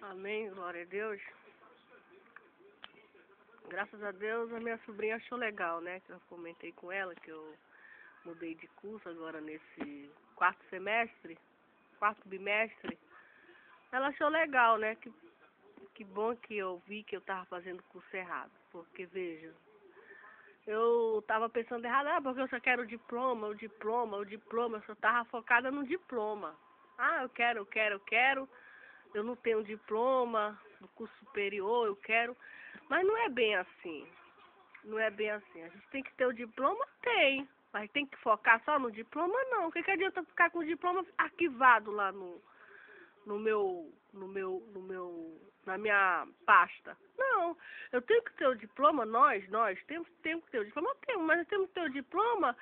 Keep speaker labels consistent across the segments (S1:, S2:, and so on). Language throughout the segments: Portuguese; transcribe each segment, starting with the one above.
S1: Amém, glória a Deus. Graças a Deus a minha sobrinha achou legal, né? Que eu comentei com ela que eu mudei de curso agora nesse quarto bimestre. Ela achou legal, né? Que bom que eu vi que eu tava fazendo o curso errado. Porque, veja, eu tava pensando errado, porque eu só quero o diploma. Eu só tava focada no diploma. Eu quero. Eu não tenho diploma do curso superior, eu quero. Mas não é bem assim. Não é bem assim. A gente tem que ter o diploma? Tem. Mas tem que focar só no diploma? Não. O que adianta ficar com o diploma arquivado lá na minha pasta? Não. Eu tenho que ter o diploma, nós temos que ter o diploma, mas nós temos que ter o diploma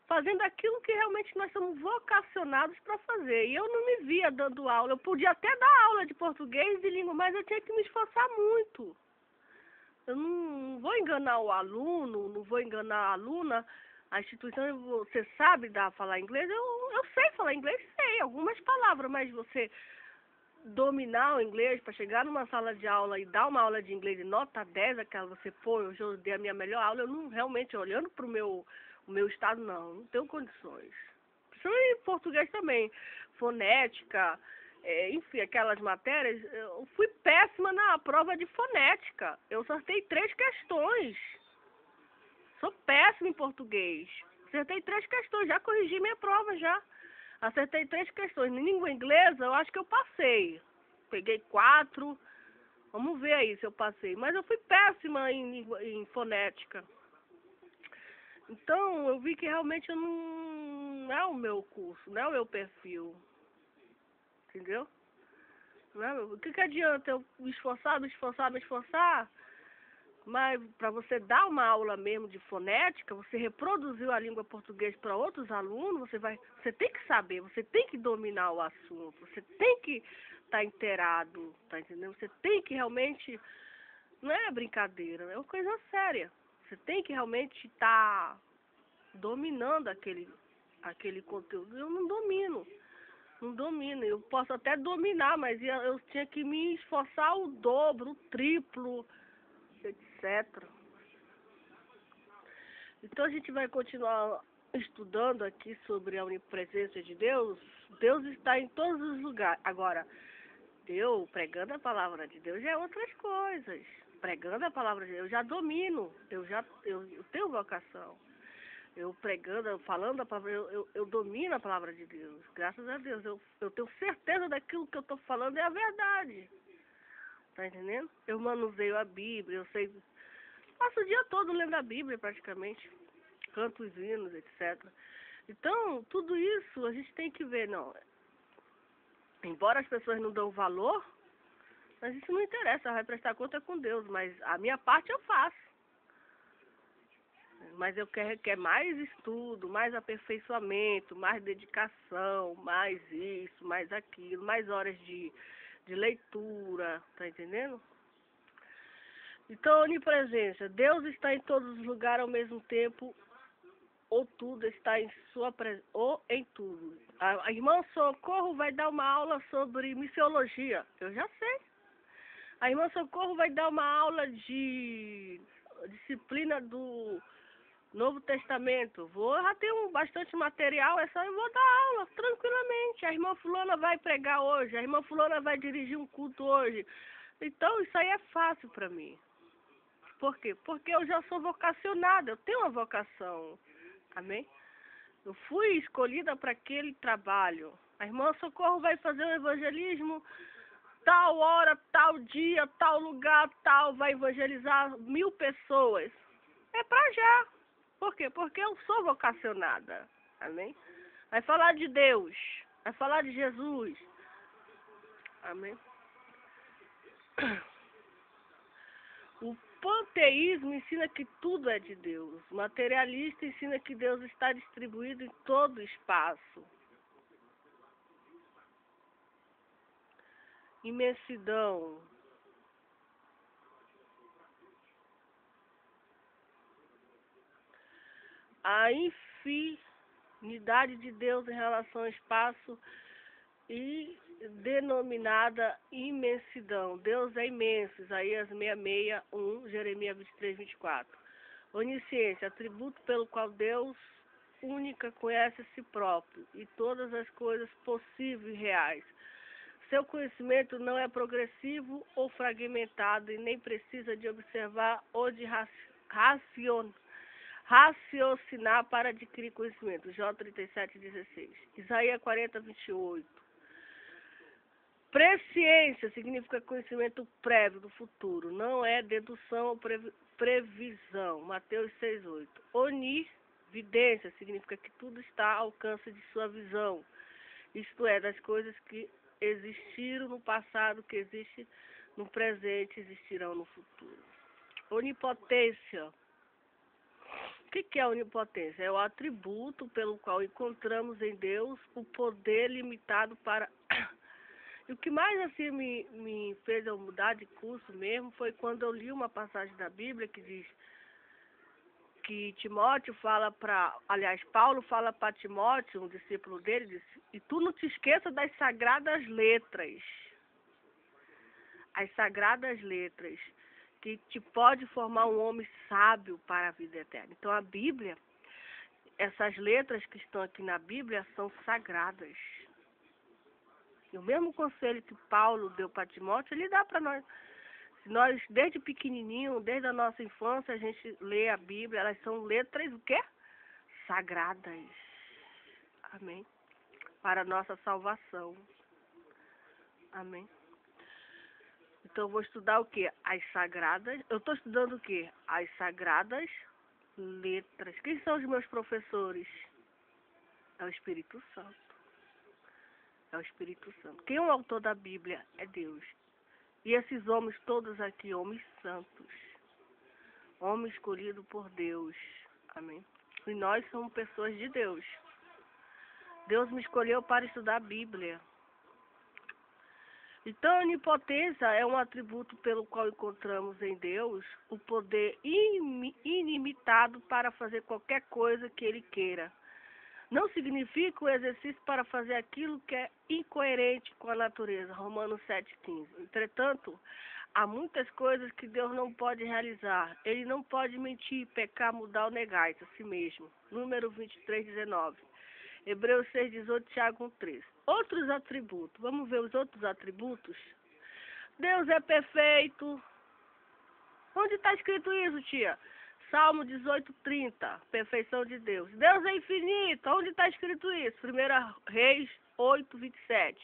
S1: fazendo aquilo que realmente nós somos vocacionados para fazer. E eu não me via dando aula. Eu podia até dar aula de português e de língua, mas eu tinha que me esforçar muito. Eu não vou enganar o aluno, não vou enganar a aluna. A instituição, você sabe falar inglês? Eu sei falar inglês, sei algumas palavras, mas você dominar o inglês para chegar numa sala de aula e dar uma aula de inglês de nota 10, aquela você, hoje eu dei a minha melhor aula, eu não realmente, olhando para o meu estado, não tenho condições. Principalmente em português também, fonética, enfim, aquelas matérias, eu fui péssima na prova de fonética. Eu acertei 3 questões. Sou péssima em português. Acertei 3 questões, já corrigi minha prova já. Acertei 3 questões. Em língua inglesa, eu acho que eu passei. Peguei 4. Vamos ver aí se eu passei. Mas eu fui péssima em fonética. Então, eu vi que realmente não é o meu curso, não é o meu perfil. Entendeu? O que adianta eu me esforçar, mas para você dar uma aula mesmo de fonética, você reproduzir a língua portuguesa para outros alunos, você tem que saber, você tem que dominar o assunto, você tem que estar inteirado, tá entendendo? Você tem que realmente, não é brincadeira, é uma coisa séria. Você tem que realmente estar dominando aquele conteúdo. Eu não domino. Eu posso até dominar, mas eu tinha que me esforçar o dobro, o triplo, etc. Então a gente vai continuar estudando aqui sobre a onipresença de Deus. Deus está em todos os lugares. Agora, eu pregando a palavra de Deus já é outras coisas. Pregando a palavra de Deus, eu já domino, eu tenho vocação. Eu pregando, falando a palavra, eu domino a palavra de Deus. Graças a Deus, eu tenho certeza daquilo que eu estou falando é a verdade. Tá entendendo? Eu manuseio a Bíblia, eu sei. Passo o dia todo lendo a Bíblia praticamente. Canto os hinos, etc. Então, tudo isso a gente tem que ver, não. Embora as pessoas não dão valor, mas isso não interessa, vai prestar conta com Deus. Mas a minha parte eu faço. Mas eu quero mais estudo, mais aperfeiçoamento, mais dedicação, mais isso, mais aquilo, mais horas de leitura, tá entendendo? Então, onipresença, Deus está em todos os lugares ao mesmo tempo, ou tudo está em sua presença, ou em tudo. A irmã Socorro vai dar uma aula sobre missiologia, eu já sei. A irmã Socorro vai dar uma aula de disciplina do Novo Testamento. Já tenho bastante material, é só eu vou dar aula tranquilamente. A irmã fulana vai pregar hoje, a irmã fulana vai dirigir um culto hoje. Então isso aí é fácil para mim. Por quê? Porque eu já sou vocacionada, eu tenho uma vocação. Amém? Eu fui escolhida para aquele trabalho. A irmã Socorro vai fazer o evangelismo tal hora, tal dia, tal lugar, tal, vai evangelizar 1000 pessoas. É para já. Por quê? Porque eu sou vocacionada. Amém? Vai falar de Deus. Vai falar de Jesus. Amém? O panteísmo ensina que tudo é de Deus. O materialista ensina que Deus está distribuído em todo o espaço. Imensidão. A infinidade de Deus em relação ao espaço e denominada imensidão. Deus é imenso, Isaías 66:1, Jeremias 23:24. Onisciência, atributo pelo qual Deus única conhece a si próprio e todas as coisas possíveis e reais. Seu conhecimento não é progressivo ou fragmentado e nem precisa de observar ou de raciocinar para adquirir conhecimento. Jó 37:16. Isaías 40:28. Presciência significa conhecimento prévio do futuro, não é dedução ou previsão. Mateus 6:8. Onividência significa que tudo está ao alcance de sua visão, isto é, das coisas que existiram no passado, que existem no presente, existirão no futuro. Onipotência. O que é onipotência? É o atributo pelo qual encontramos em Deus o poder limitado para... E o que mais assim me fez eu mudar de curso mesmo foi quando eu li uma passagem da Bíblia que diz que Timóteo fala Paulo fala para Timóteo, um discípulo dele, disse, e tu não te esqueça das sagradas letras. As sagradas letras, que te pode formar um homem sábio para a vida eterna. Então a Bíblia, essas letras que estão aqui na Bíblia são sagradas. E o mesmo conselho que Paulo deu para Timóteo, ele dá para nós. Se nós, desde pequenininho, desde a nossa infância, a gente lê a Bíblia, elas são letras, o quê? Sagradas. Amém. Para a nossa salvação. Amém. Então, eu vou estudar o quê? As sagradas... Eu estou estudando o quê? As sagradas letras. Quem são os meus professores? É o Espírito Santo. É o Espírito Santo. Quem é o autor da Bíblia? É Deus. E esses homens todos aqui, homens santos. Homem escolhido por Deus. Amém. E nós somos pessoas de Deus. Deus me escolheu para estudar a Bíblia. Então, a onipotência é um atributo pelo qual encontramos em Deus o poder ilimitado para fazer qualquer coisa que Ele queira. Não significa o exercício para fazer aquilo que é incoerente com a natureza. Romanos 7:15. Entretanto, há muitas coisas que Deus não pode realizar. Ele não pode mentir, pecar, mudar ou negar-se a si mesmo. Número 23:19. Hebreus 6:18, Tiago 1:13. Outros atributos. Vamos ver os outros atributos? Deus é perfeito. Onde está escrito isso, tia? Salmo 18:30, perfeição de Deus. Deus é infinito. Onde está escrito isso? 1 Reis 8:27.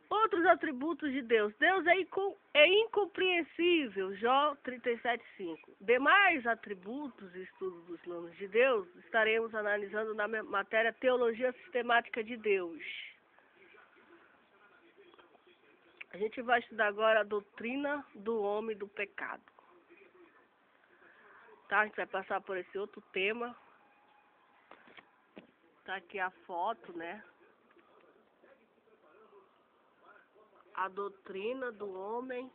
S1: Outros atributos de Deus. Deus é incompreensível. Jó 37:5. Demais atributos e estudos dos nomes de Deus estaremos analisando na matéria Teologia Sistemática de Deus. A gente vai estudar agora a doutrina do homem e do pecado. Tá? A gente vai passar por esse outro tema. Tá aqui a foto, né? A doutrina do homem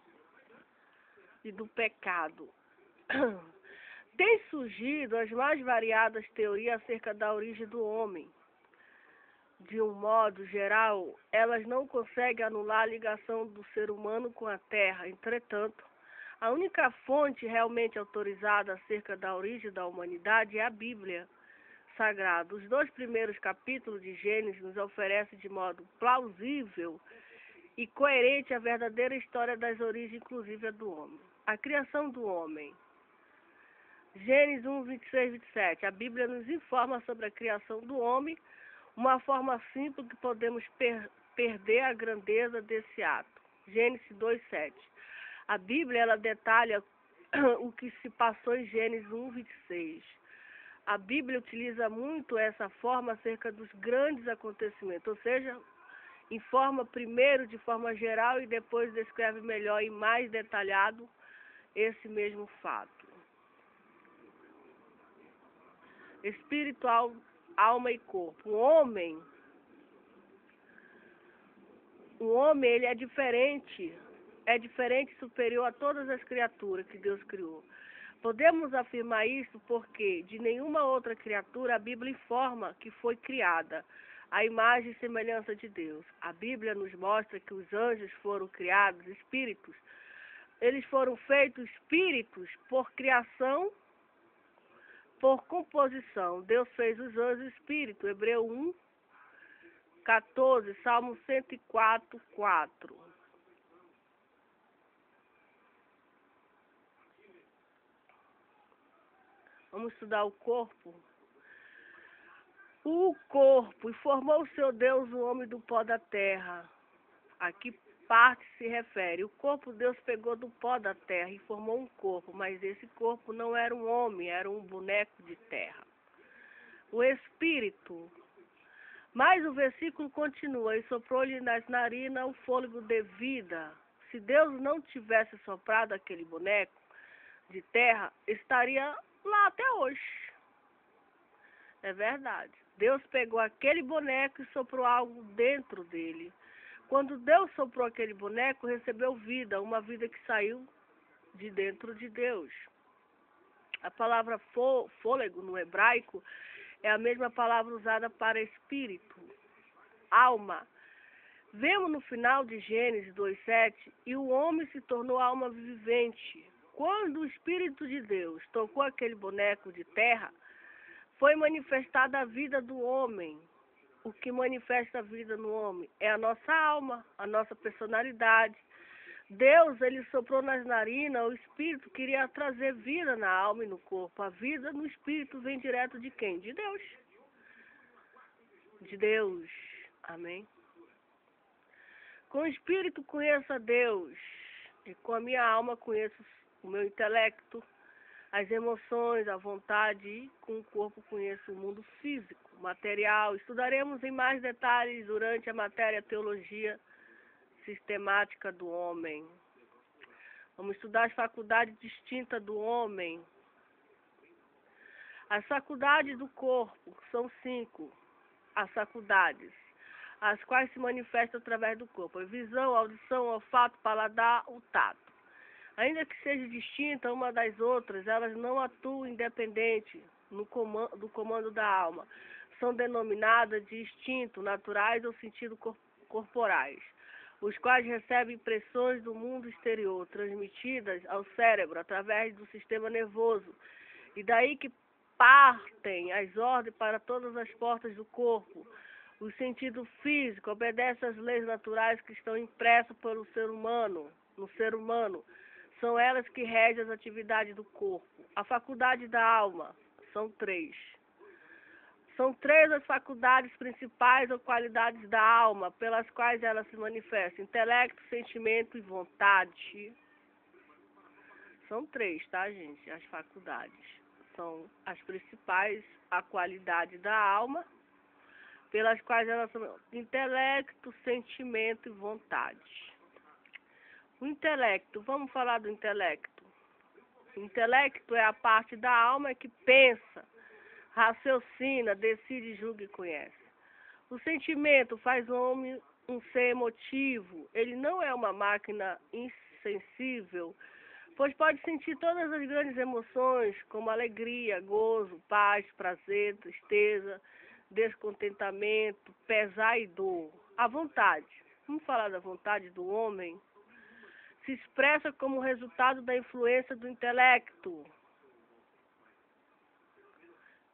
S1: e do pecado. Tem surgido as mais variadas teorias acerca da origem do homem. De um modo geral, elas não conseguem anular a ligação do ser humano com a Terra. Entretanto, a única fonte realmente autorizada acerca da origem da humanidade é a Bíblia Sagrada. Os 2 primeiros capítulos de Gênesis nos oferecem de modo plausível e coerente a verdadeira história das origens, inclusive a do homem. A criação do homem. Gênesis 1:26-27. A Bíblia nos informa sobre a criação do homem, uma forma simples que podemos perder a grandeza desse ato. Gênesis 2:7. A Bíblia, ela detalha o que se passou em Gênesis 1:26. A Bíblia utiliza muito essa forma acerca dos grandes acontecimentos, ou seja, informa primeiro de forma geral e depois descreve melhor e mais detalhado esse mesmo fato. Espiritual, alma e corpo. O homem ele é diferente e superior a todas as criaturas que Deus criou. Podemos afirmar isso porque de nenhuma outra criatura a Bíblia informa que foi criada. a imagem e semelhança de Deus. A Bíblia nos mostra que os anjos foram criados espíritos. Eles foram feitos espíritos por criação, por composição. Deus fez os anjos espírito. Hebreu 1, 14, Salmo 104, 4. Vamos estudar o corpo. O corpo, e formou o seu Deus o homem do pó da terra. A que parte se refere? O corpo Deus pegou do pó da terra e formou um corpo, mas esse corpo não era um homem, era um boneco de terra. O espírito. Mas o versículo continua, e soprou-lhe nas narinas o fôlego de vida. Se Deus não tivesse soprado aquele boneco de terra, estaria lá até hoje. É verdade. Deus pegou aquele boneco e soprou algo dentro dele. Quando Deus soprou aquele boneco, recebeu vida, uma vida que saiu de dentro de Deus. A palavra fôlego no hebraico é a mesma palavra usada para espírito, alma. Vemos no final de Gênesis 2:7, e o homem se tornou alma vivente. Quando o Espírito de Deus tocou aquele boneco de terra, foi manifestada a vida do homem. O que manifesta a vida no homem é a nossa alma, a nossa personalidade. Deus, ele soprou nas narinas, o Espírito queria trazer vida na alma e no corpo. A vida no Espírito vem direto de quem? De Deus. De Deus. Amém? Com o Espírito conheço a Deus, e com a minha alma conheço o meu intelecto, as emoções, a vontade, e com o corpo conheço o mundo físico, material. Estudaremos em mais detalhes durante a matéria Teologia Sistemática do Homem. Vamos estudar as faculdades distintas do homem. As faculdades do corpo são 5, as faculdades, as quais se manifestam através do corpo: a visão, a audição, o olfato, o paladar, o tato. Ainda que seja distinta uma das outras, elas não atuam independente do comando da alma. São denominadas de instinto, naturais ou sentidos corporais, os quais recebem impressões do mundo exterior, transmitidas ao cérebro através do sistema nervoso, e daí que partem as ordens para todas as portas do corpo. O sentido físico obedece às leis naturais que estão impressas pelo ser humano, no ser humano. São elas que regem as atividades do corpo. A faculdade da alma são 3. São 3 as faculdades principais ou qualidades da alma, pelas quais ela se manifesta: intelecto, sentimento e vontade. São 3, tá, gente? As faculdades. São as principais, a qualidade da alma, pelas quais ela se manifesta: intelecto, sentimento e vontade. O intelecto, vamos falar do intelecto. O intelecto é a parte da alma que pensa, raciocina, decide, julga e conhece. O sentimento faz o homem um ser emotivo. Ele não é uma máquina insensível, pois pode sentir todas as grandes emoções, como alegria, gozo, paz, prazer, tristeza, descontentamento, pesar e dor. A vontade, vamos falar da vontade do homem, se expressa como resultado da influência do intelecto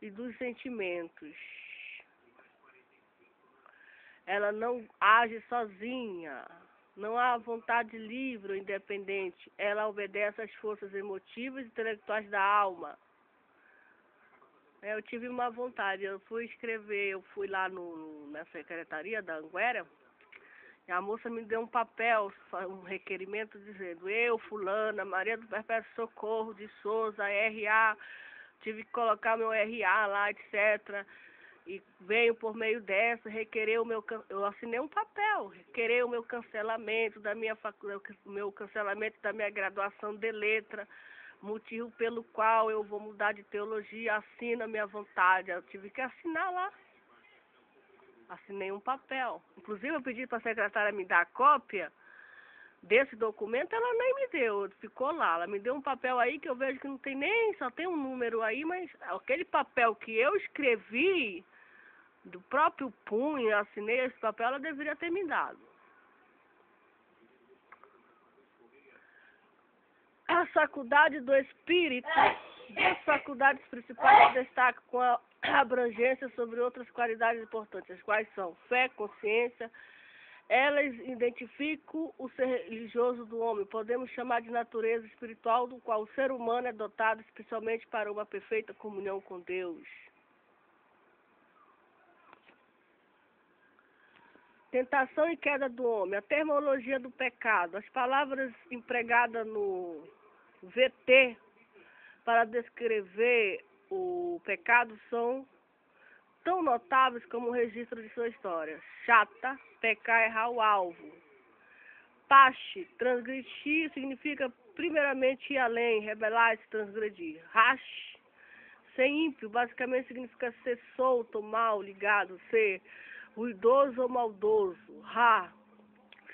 S1: e dos sentimentos. Ela não age sozinha, não há vontade livre ou independente. Ela obedece às forças emotivas e intelectuais da alma. Eu tive uma vontade, eu fui lá na secretaria da Anguera, e a moça me deu um papel, um requerimento dizendo: eu, fulana, Maria do Perpétuo Socorro de Souza, RA, tive que colocar meu RA lá, etc. E venho por meio dessa requerer eu assinei um papel, requerer o meu cancelamento da minha cancelamento da minha graduação de letra, motivo pelo qual eu vou mudar de teologia, assina a minha vontade. Eu tive que assinar lá. Assinei um papel. Inclusive, eu pedi para a secretária me dar a cópia desse documento, ela nem me deu, ficou lá. Ela me deu um papel aí que eu vejo que não tem nem, só tem um número aí, mas aquele papel que eu escrevi do próprio punho, eu assinei esse papel, ela deveria ter me dado. A faculdade do espírito, duas faculdades principais se destacam com a abrangência sobre outras qualidades importantes, as quais são fé, consciência. Elas identificam o ser religioso do homem, podemos chamar de natureza espiritual, do qual o ser humano é dotado especialmente para uma perfeita comunhão com Deus. Tentação e queda do homem, a terminologia do pecado, as palavras empregadas no VT para descrever o pecado são tão notáveis como o registro de sua história. Chata, pecar, errar o alvo. Pache, transgredir, significa primeiramente ir além, rebelar-se, transgredir. Rash, ser ímpio, basicamente significa ser solto, mal, ligado, ser ruidoso ou maldoso. Ra,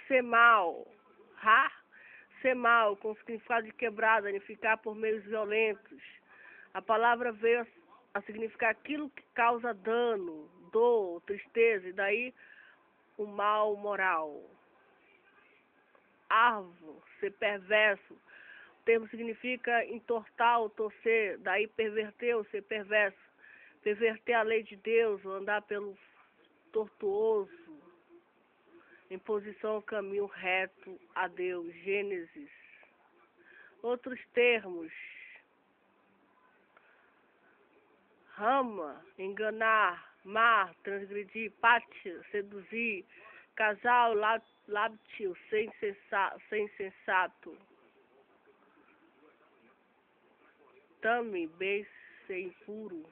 S1: ser mal. Ra, ser mal, com o significado de quebrar, danificar por meios violentos. A palavra veio a significar aquilo que causa dano, dor, tristeza, e daí o mal moral. Arvo, ser perverso. O termo significa entortar ou torcer, daí perverter ou ser perverso. Perverter a lei de Deus, ou andar pelo tortuoso, em posição ao caminho reto a Deus. Gênesis. Outros termos. Rama, enganar, mar, transgredir, pátia, seduzir, casal, lábtil, ser insensato, tame, bem, ser impuro.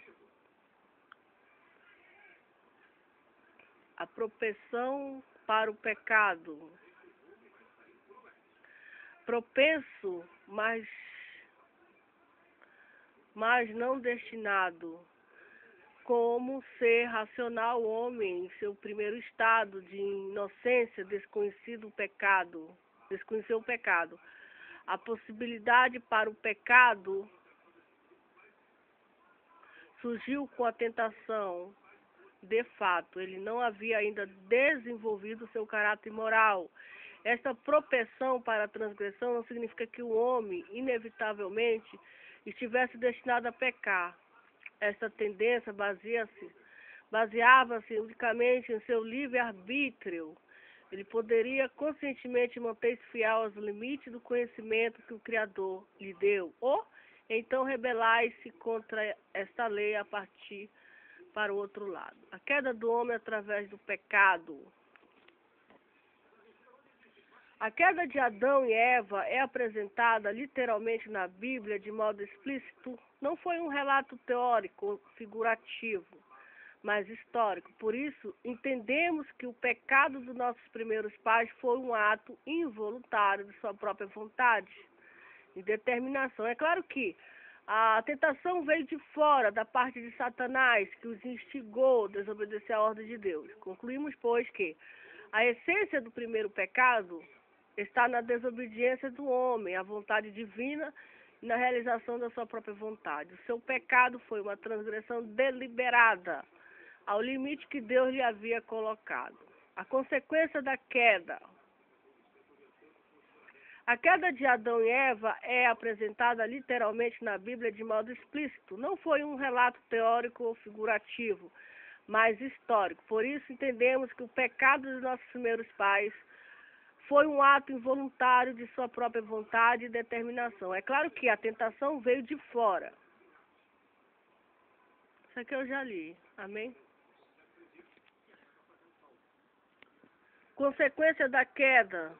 S1: A propensão para o pecado, propenso, mas não destinado. Como ser racional o homem em seu primeiro estado de inocência, desconheceu o pecado. A possibilidade para o pecado surgiu com a tentação. De fato, ele não havia ainda desenvolvido seu caráter moral. Esta propensão para a transgressão não significa que o homem, inevitavelmente, estivesse destinado a pecar. Esta tendência baseava-se unicamente em seu livre-arbítrio. Ele poderia conscientemente manter-se fiel aos limites do conhecimento que o Criador lhe deu, ou então rebelar-se contra esta lei a partir para o outro lado. A queda do homem através do pecado. A queda de Adão e Eva é apresentada literalmente na Bíblia de modo explícito. Não foi um relato teórico ou figurativo, mas histórico. Por isso, entendemos que o pecado dos nossos primeiros pais foi um ato involuntário de sua própria vontade e determinação. É claro que a tentação veio de fora, da parte de Satanás, que os instigou a desobedecer a ordem de Deus. Concluímos, pois, que a essência do primeiro pecado está na desobediência do homem, à vontade divina e na realização da sua própria vontade. O seu pecado foi uma transgressão deliberada ao limite que Deus lhe havia colocado. A consequência da queda. A queda de Adão e Eva é apresentada literalmente na Bíblia de modo explícito. Não foi um relato teórico ou figurativo, mas histórico. Por isso entendemos que o pecado dos nossos primeiros pais foi um ato involuntário de sua própria vontade e determinação. É claro que a tentação veio de fora. Isso aqui eu já li. Amém? Consequência da queda.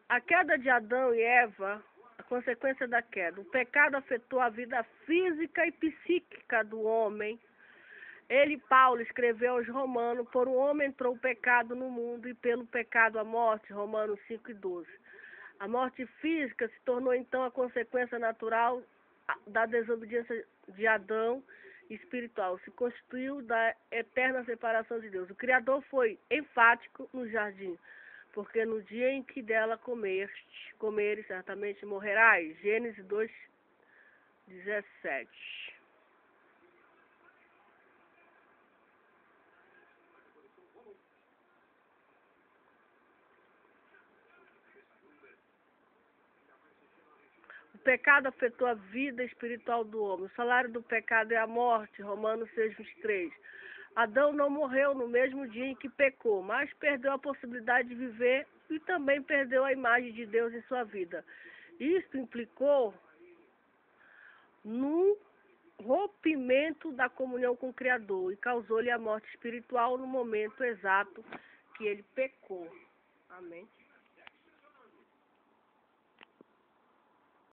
S1: A queda de Adão e Eva, a consequência da queda. O pecado afetou a vida física e psíquica do homem. Ele, Paulo, escreveu aos Romanos: por um homem entrou o pecado no mundo e pelo pecado a morte, Romanos 5:12. A morte física se tornou então a consequência natural da desobediência de Adão espiritual. Se constituiu da eterna separação de Deus. O Criador foi enfático no jardim: porque no dia em que dela comeres, certamente morrerás. Gênesis 2:17. pecado afetou a vida espiritual do homem. O salário do pecado é a morte, Romanos 6:23. Adão não morreu no mesmo dia em que pecou, mas perdeu a possibilidade de viver e também perdeu a imagem de Deus em sua vida. Isso implicou no rompimento da comunhão com o Criador e causou-lhe a morte espiritual no momento exato que ele pecou. Amém.